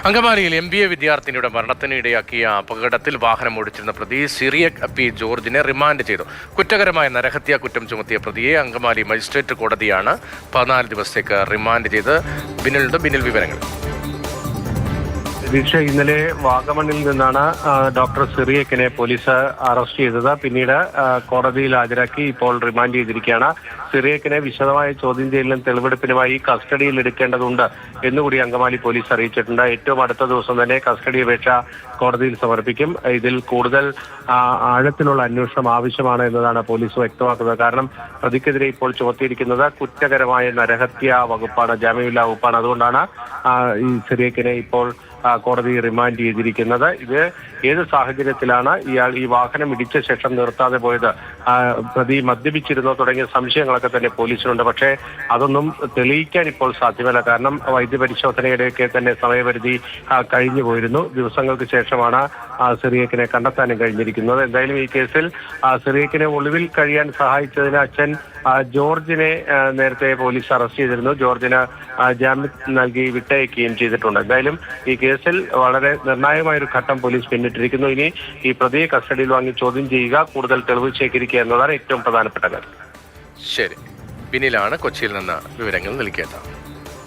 അങ്കമാലിയിൽ MBA വിദ്യാർത്ഥിനിയുടെ മരണത്തിന് ഇടയാക്കിയ അപകടത്തിൽ വാഹനം ഓടിച്ചിരുന്ന പ്രതി സിറിയക് P. ജോർജിനെ റിമാൻഡ് ചെയ്തു. കുറ്റകരമായ നരഹത്യാ കുറ്റം ചുമത്തിയ പ്രതിയെ അങ്കമാലി മജിസ്ട്രേറ്റ് കോടതിയാണ് 14 ദിവസത്തേക്ക് റിമാൻഡ് ചെയ്ത്. ബിനിൽ വിവരങ്ങൾ. ഇന്നലെ വാഗമണിൽ നിന്നാണ് ഡോക്ടർ സിറിയക്കിനെ പോലീസ് അറസ്റ്റ് ചെയ്തത്. പിന്നീട് കോടതിയിൽ ഹാജരാക്കി ഇപ്പോൾ റിമാൻഡ് ചെയ്തിരിക്കുകയാണ്. സിറിയക്കിനെ വിശദമായ ചോദ്യം ചെയ്യലിനും തെളിവെടുപ്പിനുമായി കസ്റ്റഡിയിൽ എടുക്കേണ്ടതുണ്ട് എന്നുകൂടി അങ്കമാലി പോലീസ് അറിയിച്ചിട്ടുണ്ട്. ഏറ്റവും അടുത്ത ദിവസം തന്നെ കസ്റ്റഡി അപേക്ഷ കോടതിയിൽ സമർപ്പിക്കും. ഇതിൽ കൂടുതൽ ആഴത്തിലുള്ള അന്വേഷണം ആവശ്യമാണ് എന്നതാണ് പോലീസ് വ്യക്തമാക്കുന്നത്. കാരണം പ്രതിക്കെതിരെ ഇപ്പോൾ ചുമത്തിയിരിക്കുന്നത് കുറ്റകരമായ നരഹത്യാ വകുപ്പാണ്, ജാമ്യമില്ലാ വകുപ്പാണ്. അതുകൊണ്ടാണ് ഈ സിറിയക്കിനെ ഇപ്പോൾ കോടതി റിമാൻഡ് ചെയ്തിരിക്കുന്നത്. ഇത് ഏത് സാഹചര്യത്തിലാണ് ഇയാൾ ഈ വാഹനം ഇടിച്ച ശേഷം നിർത്താതെ പോയത്, പ്രതി മദ്യപിച്ചിരുന്നോ തുടങ്ങിയ സംശയങ്ങളൊക്കെ തന്നെ പോലീസിനുണ്ട്. പക്ഷേ അതൊന്നും തെളിയിക്കാൻ ഇപ്പോൾ സാധ്യമല്ല. കാരണം വൈദ്യപരിശോധനയുടെയൊക്കെ തന്നെ സമയപരിധി കഴിഞ്ഞു പോയിരുന്നു. ദിവസങ്ങൾക്ക് ശേഷമാണ് സിറിയക്കിനെ കണ്ടെത്താനും കഴിഞ്ഞിരിക്കുന്നത്. എന്തായാലും ഈ കേസിൽ സിറിയക്കിനെ ഒളിവിൽ കഴിയാൻ സഹായിച്ചതിന് അച്ഛൻ ജോർജിനെ നേരത്തെ പോലീസ് അറസ്റ്റ് ചെയ്തിരുന്നു. ജോർജിന് ജാമ്യം നൽകി വിട്ടയക്കുകയും ചെയ്തിട്ടുണ്ട്. എന്തായാലും ഈ കേസിൽ വളരെ നിർണായകമായൊരു ഘട്ടം പോലീസ് പിന്നിട്ടിരിക്കുന്നു. ഇനി ഈ പ്രതിയെ കസ്റ്റഡിയിൽ വാങ്ങി ചോദ്യം ചെയ്യുക, കൂടുതൽ തെളിവ് ശേഖരിക്കുക എന്നതാണ് ഏറ്റവും പ്രധാനപ്പെട്ട കാര്യം. ശരി, ബിനിലാണ് കൊച്ചിയിൽ നിന്ന് വിവരങ്ങൾ നൽകിയത്.